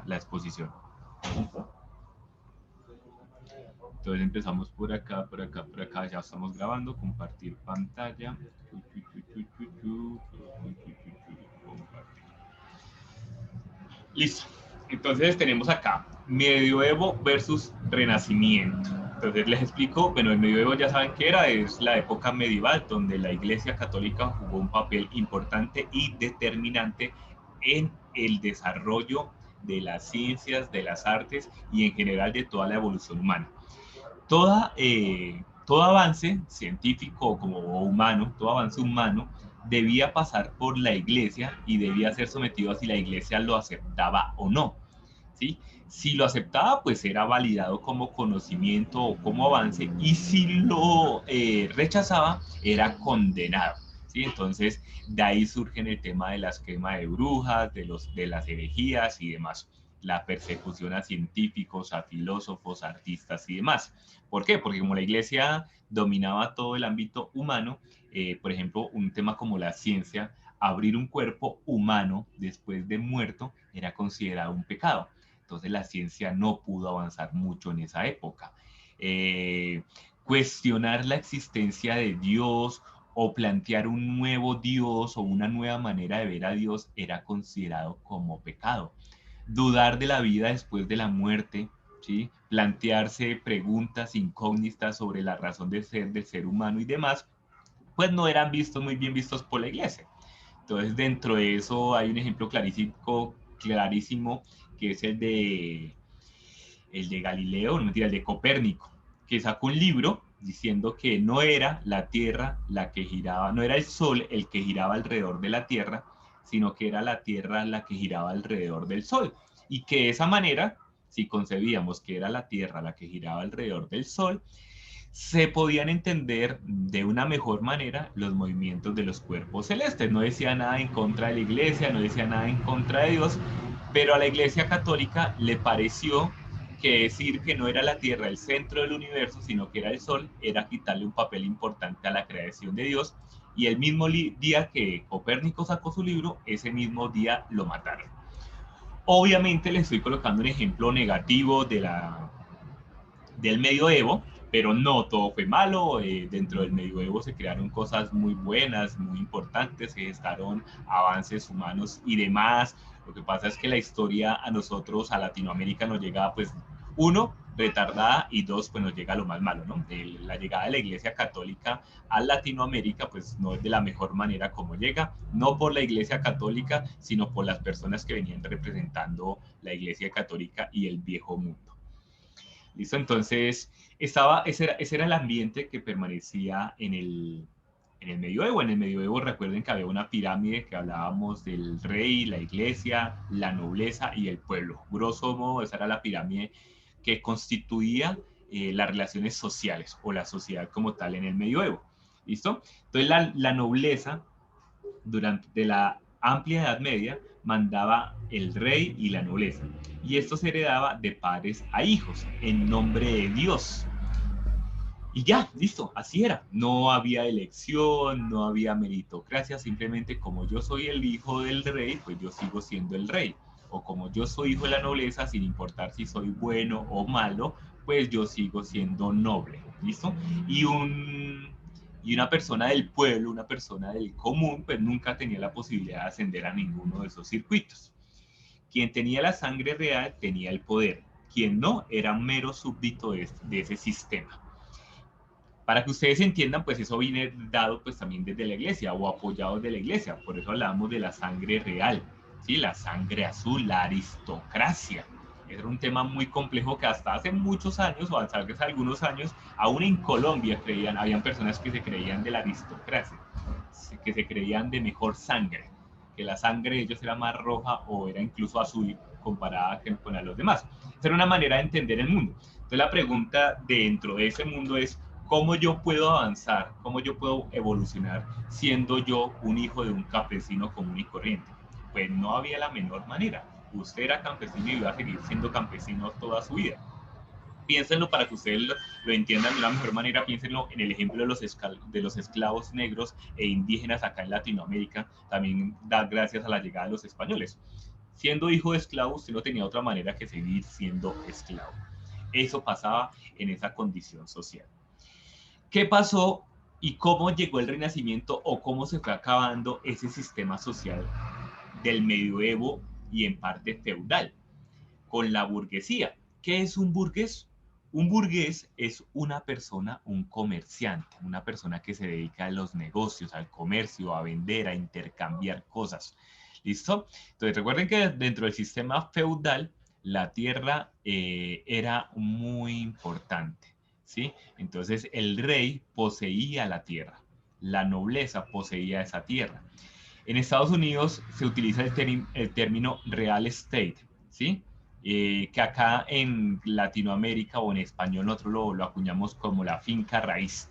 la exposición. Entonces empezamos por acá, por acá, por acá, ya estamos grabando, compartir pantalla. Compartir. Listo. Entonces tenemos acá medioevo versus renacimiento. Entonces les explico, bueno, el medioevo ya saben qué era, es la época medieval donde la Iglesia Católica jugó un papel importante y determinante en el desarrollo de las ciencias, de las artes y en general de toda la evolución humana. Todo avance científico como humano, todo avance humano, debía pasar por la iglesia y debía ser sometido a si la iglesia lo aceptaba o no. ¿Sí? Si lo aceptaba, pues era validado como conocimiento o como avance, y si lo rechazaba, era condenado. ¿Sí? Entonces, de ahí surge el tema de la esquema de brujas, de las herejías y demás, la persecución a científicos, a filósofos, a artistas y demás. ¿Por qué? Porque como la iglesia dominaba todo el ámbito humano, por ejemplo, un tema como la ciencia, abrir un cuerpo humano después de muerto era considerado un pecado. Entonces la ciencia no pudo avanzar mucho en esa época. Cuestionar la existencia de Dios o plantear un nuevo Dios o una nueva manera de ver a Dios era considerado como pecado. Dudar de la vida después de la muerte, ¿sí? Plantearse preguntas incógnitas sobre la razón de ser del ser humano y demás, pues no eran vistos muy bien vistos por la iglesia. Entonces, dentro de eso hay un ejemplo clarísimo que es el de Galileo, no mentira, el de Copérnico, que sacó un libro diciendo que no era la Tierra la que giraba, no era el Sol el que giraba alrededor de la Tierra, sino que era la Tierra la que giraba alrededor del Sol. Y que de esa manera, si concebíamos que era la Tierra la que giraba alrededor del Sol, se podían entender de una mejor manera los movimientos de los cuerpos celestes. No decía nada en contra de la iglesia, no decía nada en contra de Dios, pero a la iglesia católica le pareció que decir que no era la Tierra el centro del universo, sino que era el Sol, era quitarle un papel importante a la creación de Dios. Y el mismo día que Copérnico sacó su libro, ese mismo día lo mataron. Obviamente le estoy colocando un ejemplo negativo del medioevo, pero no todo fue malo. Dentro del medioevo se crearon cosas muy buenas, muy importantes, se gestaron avances humanos y demás. Lo que pasa es que la historia a nosotros, a Latinoamérica, nos llega, pues, uno, retardada, y dos, pues nos llega lo más malo, ¿no? La llegada de la Iglesia Católica a Latinoamérica, pues no es de la mejor manera como llega, no por la Iglesia Católica, sino por las personas que venían representando la Iglesia Católica y el viejo mundo. ¿Listo? Entonces, ese era el ambiente que permanecía en el medioevo. En el medioevo recuerden que había una pirámide que hablábamos del rey, la iglesia, la nobleza y el pueblo. Grosso modo, esa era la pirámide que constituía las relaciones sociales o la sociedad como tal en el medioevo. ¿Listo? Entonces, la nobleza durante la amplia Edad Media mandaba el rey y la nobleza, y esto se heredaba de padres a hijos en nombre de Dios. Y ya, listo, así era. No había elección, no había meritocracia, simplemente como yo soy el hijo del rey, pues yo sigo siendo el rey. O como yo soy hijo de la nobleza, sin importar si soy bueno o malo, pues yo sigo siendo noble. ¿Listo? Y y una persona del pueblo, una persona del común, pues nunca tenía la posibilidad de ascender a ninguno de esos circuitos. Quien tenía la sangre real tenía el poder. Quien no era un mero súbdito de ese sistema. Para que ustedes entiendan, pues eso viene dado pues también desde la iglesia o apoyado de la iglesia. Por eso hablamos de la sangre real, ¿sí? La sangre azul, la aristocracia. Era un tema muy complejo que hasta hace muchos años, o hasta hace algunos años, aún en Colombia habían personas que se creían de la aristocracia, que se creían de mejor sangre, que la sangre de ellos era más roja o era incluso azul comparada con la de los demás. Esa era una manera de entender el mundo. Entonces la pregunta dentro de ese mundo es, ¿cómo yo puedo avanzar? ¿Cómo yo puedo evolucionar siendo yo un hijo de un campesino común y corriente? Pues no había la menor manera. Usted era campesino y iba a seguir siendo campesino toda su vida. Piénsenlo para que ustedes lo entiendan de una mejor manera. Piénsenlo en el ejemplo de los esclavos negros e indígenas acá en Latinoamérica, también da gracias a la llegada de los españoles. Siendo hijo de esclavo, usted no tenía otra manera que seguir siendo esclavo. Eso pasaba en esa condición social. ¿Qué pasó y cómo llegó el Renacimiento o cómo se fue acabando ese sistema social del medioevo y en parte feudal? Con la burguesía. ¿Qué es un burgués? Un burgués es una persona, un comerciante, una persona que se dedica a los negocios, al comercio, a vender, a intercambiar cosas. ¿Listo? Entonces recuerden que dentro del sistema feudal la tierra era muy importante, ¿sí? Entonces el rey poseía la tierra, la nobleza poseía esa tierra. En Estados Unidos se utiliza el término real estate, ¿sí? Que acá en Latinoamérica o en español nosotros lo acuñamos como la finca raíz.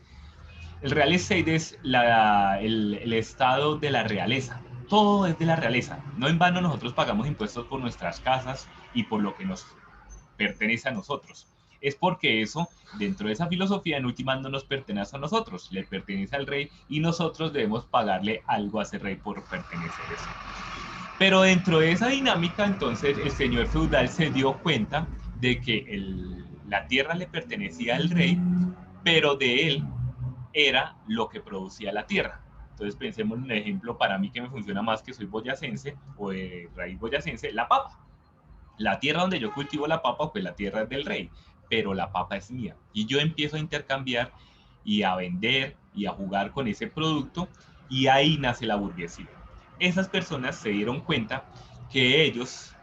El real estate es el estado de la realeza. Todo es de la realeza. No en vano nosotros pagamos impuestos por nuestras casas y por lo que nos pertenece a nosotros. Es porque eso, dentro de esa filosofía, en última no nos pertenece a nosotros, le pertenece al rey y nosotros debemos pagarle algo a ese rey por pertenecer a eso. Pero dentro de esa dinámica, entonces, el señor feudal se dio cuenta de que la tierra le pertenecía al rey, pero de él era lo que producía la tierra. Entonces pensemos en un ejemplo para mí que me funciona más, que soy boyacense o de raíz boyacense, la papa. La tierra donde yo cultivo la papa, pues la tierra es del rey, pero la papa es mía. Y yo empiezo a intercambiar y a vender y a jugar con ese producto y ahí nace la burguesía. Esas personas se dieron cuenta que ellos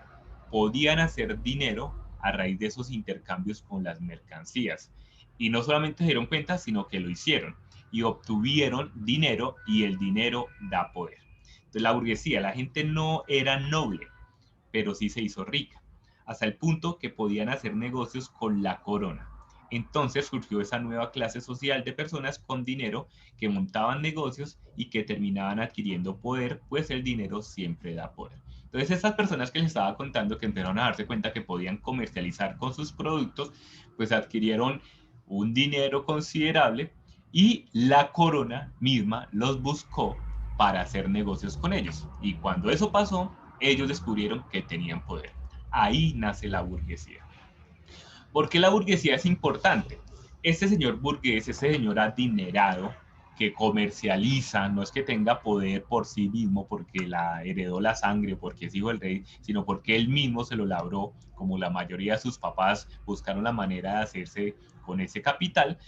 podían hacer dinero a raíz de esos intercambios con las mercancías. Y no solamente se dieron cuenta, sino que lo hicieron y obtuvieron dinero y el dinero da poder. Entonces la burguesía, la gente no era noble, pero sí se hizo rica, hasta el punto que podían hacer negocios con la corona. Entonces surgió esa nueva clase social de personas con dinero que montaban negocios y que terminaban adquiriendo poder, pues el dinero siempre da poder. Entonces estas personas que les estaba contando que empezaron a darse cuenta que podían comercializar con sus productos, pues adquirieron un dinero considerable y la corona misma los buscó para hacer negocios con ellos. Y cuando eso pasó, ellos descubrieron que tenían poder. Ahí nace la burguesía. ¿Por qué la burguesía es importante? Este señor burgués, este señor adinerado, que comercializa, no es que tenga poder por sí mismo, porque la heredó la sangre, porque es hijo del rey, sino porque él mismo se lo labró, como la mayoría de sus papás buscaron la manera de hacerse con ese capital,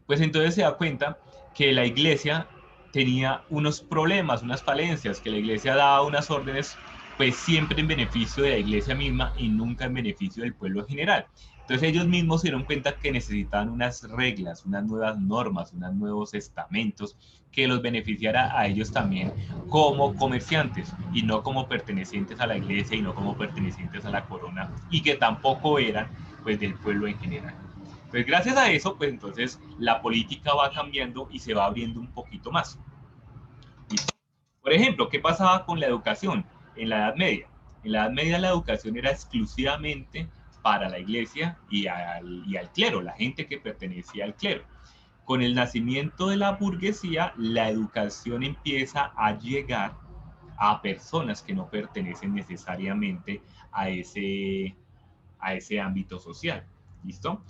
pues entonces se da cuenta que la iglesia tenía unos problemas, unas falencias, que la iglesia daba unas órdenes pues siempre en beneficio de la iglesia misma y nunca en beneficio del pueblo en general. Entonces ellos mismos se dieron cuenta que necesitaban unas reglas, unas nuevas normas, unos nuevos estamentos que los beneficiara a ellos también como comerciantes y no como pertenecientes a la iglesia y no como pertenecientes a la corona y que tampoco eran pues del pueblo en general. Pues gracias a eso, pues entonces la política va cambiando y se va abriendo un poquito más. Por ejemplo, ¿qué pasaba con la educación en la Edad Media? En la Edad Media la educación era exclusivamente para la iglesia y al clero, la gente que pertenecía al clero. Con el nacimiento de la burguesía, la educación empieza a llegar a personas que no pertenecen necesariamente a ese ámbito social. ¿Listo?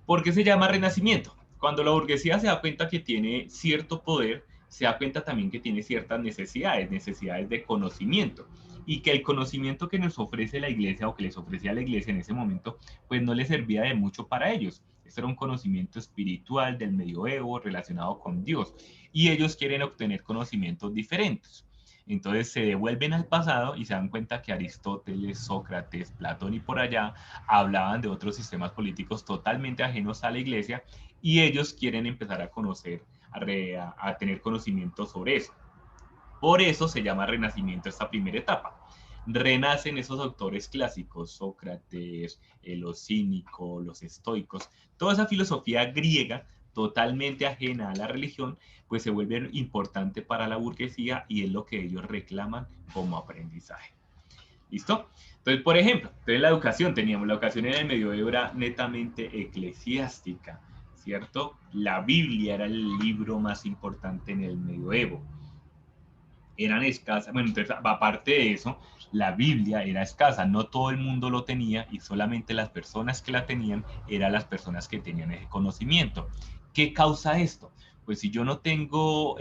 ¿Por qué se llama renacimiento? Cuando la burguesía se da cuenta que tiene cierto poder, se da cuenta también que tiene ciertas necesidades, necesidades de conocimiento, y que el conocimiento que nos ofrece la iglesia o que les ofrecía la iglesia en ese momento, pues no les servía de mucho para ellos. Este era un conocimiento espiritual del medioevo relacionado con Dios, y ellos quieren obtener conocimientos diferentes. Entonces se devuelven al pasado y se dan cuenta que Aristóteles, Sócrates, Platón y por allá hablaban de otros sistemas políticos totalmente ajenos a la iglesia y ellos quieren empezar a conocer, a tener conocimiento sobre eso. Por eso se llama Renacimiento esta primera etapa. Renacen esos autores clásicos, Sócrates, los cínicos, los estoicos, toda esa filosofía griega totalmente ajena a la religión, pues se vuelve importante para la burguesía y es lo que ellos reclaman como aprendizaje. ¿Listo? Entonces, por ejemplo, entonces la educación, teníamos la educación en el medioevo era netamente eclesiástica, ¿cierto? La Biblia era el libro más importante en el medioevo. eran escasas. Bueno, entonces, aparte de eso, la Biblia era escasa, no todo el mundo lo tenía y solamente las personas que la tenían eran las personas que tenían ese conocimiento. ¿Qué causa esto? Pues si yo no tengo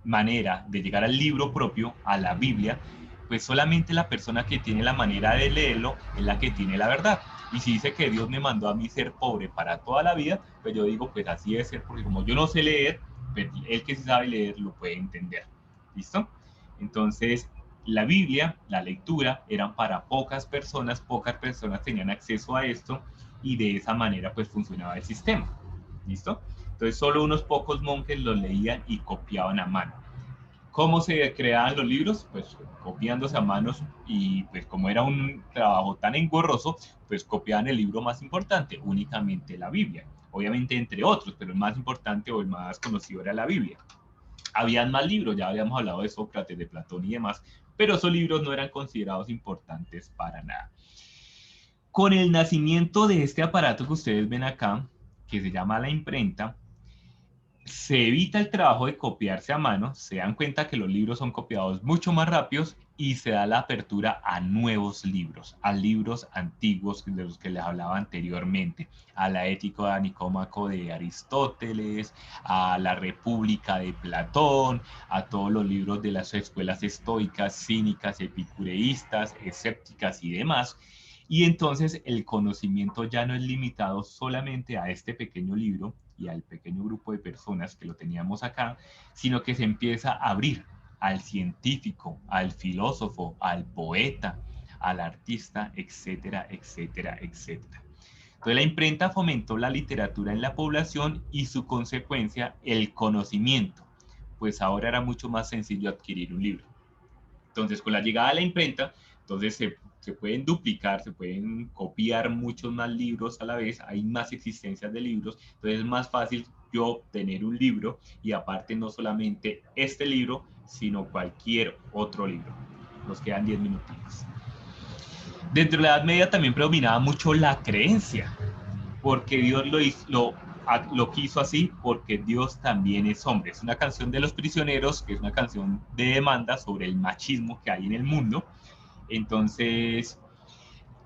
manera de llegar al libro propio, a la Biblia, pues solamente la persona que tiene la manera de leerlo es la que tiene la verdad. Y si dice que Dios me mandó a mí ser pobre para toda la vida, pues yo digo, pues así debe ser, porque como yo no sé leer, pues el que sí sabe leer lo puede entender. ¿Listo? Entonces, la Biblia, la lectura, eran para pocas personas tenían acceso a esto y de esa manera pues funcionaba el sistema. ¿Listo? Entonces solo unos pocos monjes lo leían y copiaban a mano. ¿Cómo se creaban los libros? Pues copiándose a manos y pues como era un trabajo tan engorroso, pues copiaban el libro más importante, únicamente la Biblia. Obviamente entre otros, pero el más importante o el más conocido era la Biblia. Habían más libros, ya habíamos hablado de Sócrates, de Platón y demás, pero esos libros no eran considerados importantes para nada. Con el nacimiento de este aparato que ustedes ven acá, que se llama la imprenta, se evita el trabajo de copiarse a mano, se dan cuenta que los libros son copiados mucho más rápidos y se da la apertura a nuevos libros, a libros antiguos de los que les hablaba anteriormente, a la Ética de Nicómaco de Aristóteles, a la República de Platón, a todos los libros de las escuelas estoicas, cínicas, epicureístas, escépticas y demás. Y entonces el conocimiento ya no es limitado solamente a este pequeño libro y al pequeño grupo de personas que lo teníamos acá, sino que se empieza a abrir al científico, al filósofo, al poeta, al artista, etcétera, etcétera, etcétera. Entonces la imprenta fomentó la literatura en la población y su consecuencia, el conocimiento, pues ahora era mucho más sencillo adquirir un libro. Entonces, con la llegada de la imprenta, entonces se pueden duplicar, se pueden copiar muchos más libros a la vez, hay más existencias de libros, entonces es más fácil yo tener un libro y aparte no solamente este libro, sino cualquier otro libro. Nos quedan 10 minutitos. Dentro de la Edad Media también predominaba mucho la creencia, porque Dios lo quiso así, porque Dios también es hombre. Es una canción de Los Prisioneros, que es una canción de demanda sobre el machismo que hay en el mundo. Entonces,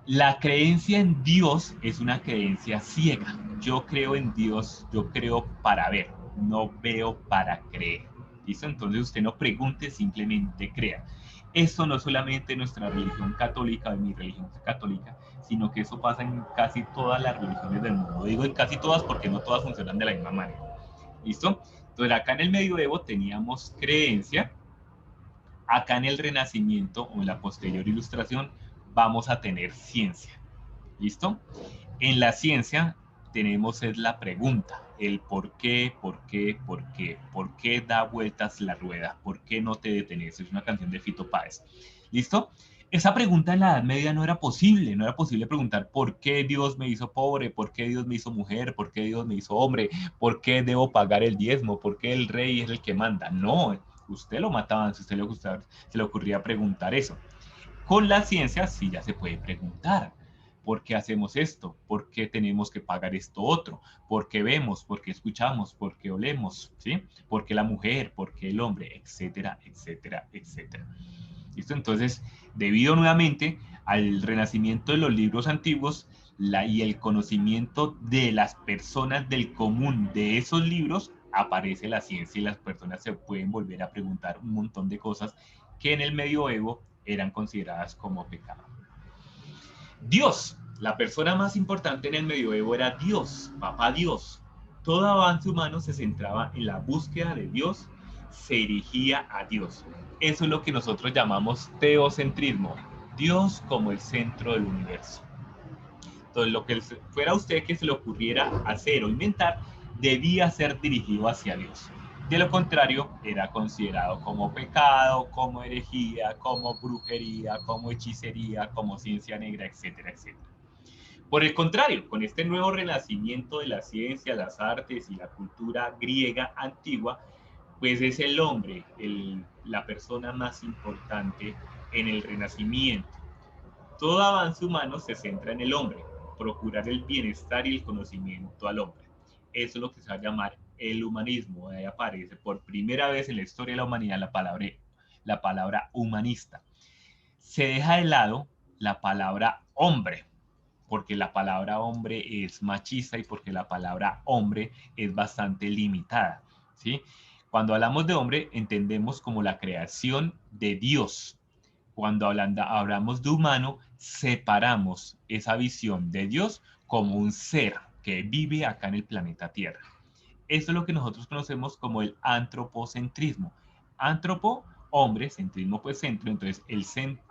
la creencia en Dios es una creencia ciega. Yo creo en Dios, yo creo para ver, no veo para creer. ¿Listo? Entonces usted no pregunte, simplemente crea. Eso no solamente en nuestra religión católica, en mi religión católica, sino que eso pasa en casi todas las religiones del mundo. Digo en casi todas porque no todas funcionan de la misma manera. ¿Listo? Entonces acá en el medioevo teníamos creencia, acá en el Renacimiento o en la posterior ilustración vamos a tener ciencia. ¿Listo? En la ciencia tenemos es la pregunta, el por qué, por qué, por qué, por qué da vueltas la rueda, por qué no te detenes. Es una canción de Fito Páez. ¿Listo? Esa pregunta en la Edad Media no era posible, no era posible preguntar por qué Dios me hizo pobre, por qué Dios me hizo mujer, por qué Dios me hizo hombre, por qué debo pagar el diezmo, por qué el rey es el que manda. No, usted lo mataban si usted se le ocurría preguntar eso. Con la ciencia sí ya se puede preguntar. ¿Por qué hacemos esto? ¿Por qué tenemos que pagar esto otro? ¿Por qué vemos? ¿Por qué escuchamos? ¿Por qué olemos? ¿Sí? ¿Por qué la mujer? ¿Por qué el hombre? Etcétera, etcétera, etcétera. ¿Listo? Entonces, debido nuevamente al renacimiento de los libros antiguos y el conocimiento de las personas del común de esos libros, aparece la ciencia y las personas se pueden volver a preguntar un montón de cosas que en el medioevo eran consideradas como pecado. Dios, la persona más importante en el medioevo era Dios, papá Dios. Todo avance humano se centraba en la búsqueda de Dios, se dirigía a Dios. Eso es lo que nosotros llamamos teocentrismo, Dios como el centro del universo. Entonces, lo que fuera a usted que se le ocurriera hacer o inventar, debía ser dirigido hacia Dios. De lo contrario, era considerado como pecado, como herejía, como brujería, como hechicería, como ciencia negra, etcétera, etcétera. Por el contrario, con este nuevo renacimiento de la ciencia, las artes y la cultura griega antigua, pues es el hombre, la persona más importante en el renacimiento. Todo avance humano se centra en el hombre, procurar el bienestar y el conocimiento al hombre. Eso es lo que se va a llamar el humanismo. Ahí aparece por primera vez en la historia de la humanidad la palabra la palabra humanista. Se deja de lado la palabra hombre, porque la palabra hombre es machista y porque la palabra hombre es bastante limitada, ¿sí? Cuando hablamos de hombre, entendemos como la creación de Dios. Cuando hablamos de humano, separamos esa visión de Dios como un ser que vive acá en el planeta Tierra. Esto es lo que nosotros conocemos como el antropocentrismo. Antropo, hombre, centrismo, pues centro, entonces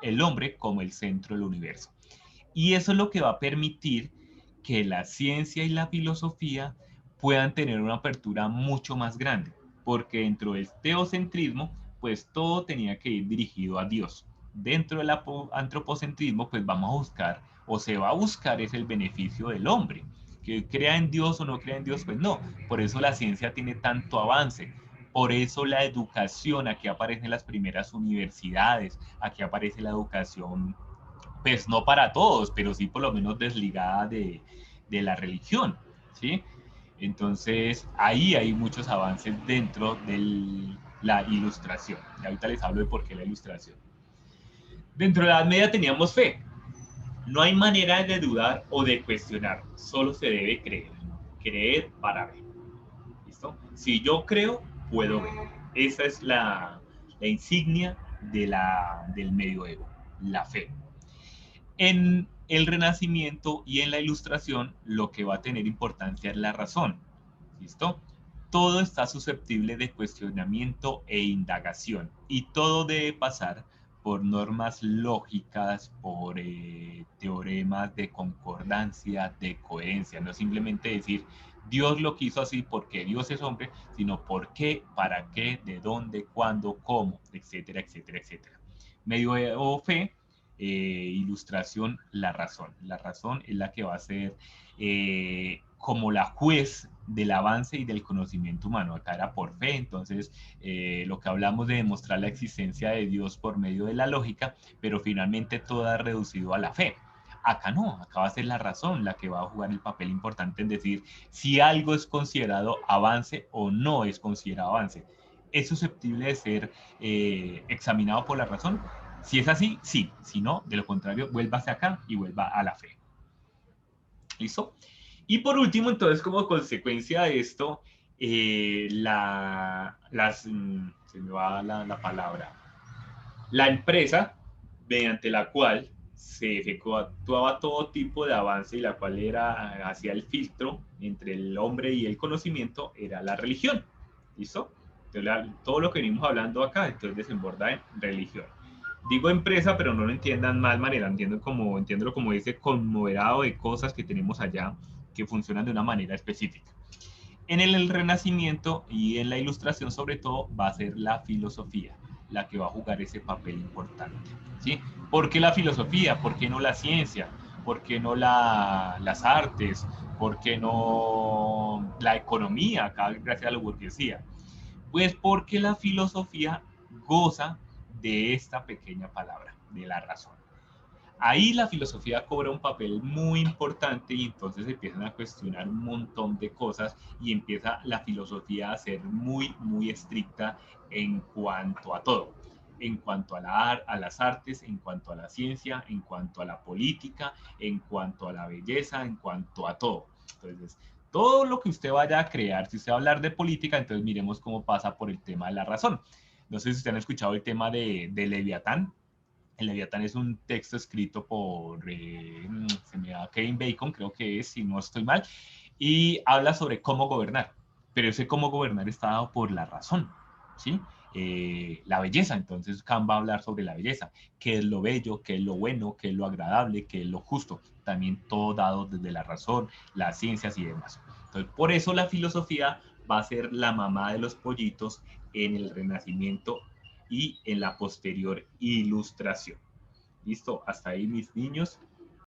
el hombre como el centro del universo. Y eso es lo que va a permitir que la ciencia y la filosofía puedan tener una apertura mucho más grande, porque dentro del teocentrismo, pues todo tenía que ir dirigido a Dios. Dentro del antropocentrismo, pues vamos a buscar, o se va a buscar, es el beneficio del hombre. Que crea en Dios o no crea en Dios, pues no. Por eso la ciencia tiene tanto avance. Por eso la educación, aquí aparecen las primeras universidades, aquí aparece la educación pues no para todos, pero sí por lo menos desligada de la religión, ¿sí? Entonces, ahí hay muchos avances dentro de la ilustración. Y ahorita les hablo de por qué la ilustración. Dentro de la Edad Media teníamos fe. No hay manera de dudar o de cuestionar, solo se debe creer. Creer para ver. ¿Listo? Si yo creo, puedo ver. Esa es la insignia del medioevo, la fe. En el Renacimiento y en la Ilustración, lo que va a tener importancia es la razón. ¿Listo? Todo está susceptible de cuestionamiento e indagación y todo debe pasar por normas lógicas, por teoremas de concordancia, de coherencia. No simplemente decir Dios lo quiso así porque Dios es hombre, sino por qué, para qué, de dónde, cuándo, cómo, etcétera, etcétera, etcétera. Medioevo fe, ilustración, la razón. La razón es la que va a ser como la juez del avance y del conocimiento humano. Acá era por fe, entonces lo que hablamos de demostrar la existencia de Dios por medio de la lógica, pero finalmente todo ha reducido a la fe. Acá no, acá va a ser la razón la que va a jugar el papel importante en decir si algo es considerado avance o no es considerado avance. ¿Es susceptible de ser examinado por la razón? Si es así, sí. Si no, de lo contrario, vuélvase acá y vuelva a la fe. ¿Listo? Y por último, entonces, como consecuencia de esto, se me va la palabra, la empresa mediante la cual se efectuaba todo tipo de avance y la cual hacía el filtro entre el hombre y el conocimiento, era la religión. ¿Listo? Entonces, todo lo que venimos hablando acá, entonces desemborda en religión. Digo empresa, pero no lo entiendan mal manera, entiéndelo como ese conglomerado de cosas que tenemos allá que funcionan de una manera específica. En el Renacimiento y en la Ilustración, sobre todo, va a ser la filosofía la que va a jugar ese papel importante. ¿Sí? ¿Por qué la filosofía? ¿Por qué no la ciencia? ¿Por qué no las artes? ¿Por qué no la economía, acá gracias a la burguesía? Pues porque la filosofía goza de esta pequeña palabra, de la razón. Ahí la filosofía cobra un papel muy importante y entonces empiezan a cuestionar un montón de cosas y empieza la filosofía a ser muy, muy estricta en cuanto a todo, en cuanto a las artes, en cuanto a la ciencia, en cuanto a la política, en cuanto a la belleza, en cuanto a todo. Entonces, todo lo que usted vaya a crear, si usted va a hablar de política, entonces miremos cómo pasa por el tema de la razón. No sé si ustedes han escuchado el tema de Leviatán. El Leviatán es un texto escrito por se me da Kevin Bacon, creo que es, si no estoy mal, y habla sobre cómo gobernar. Pero ese cómo gobernar está dado por la razón, ¿sí? La belleza, entonces Kant va a hablar sobre la belleza, qué es lo bello, qué es lo bueno, qué es lo agradable, qué es lo justo, también todo dado desde la razón, las ciencias y demás. Entonces, por eso la filosofía va a ser la mamá de los pollitos en el Renacimiento y en la posterior Ilustración. Listo, hasta ahí mis niños.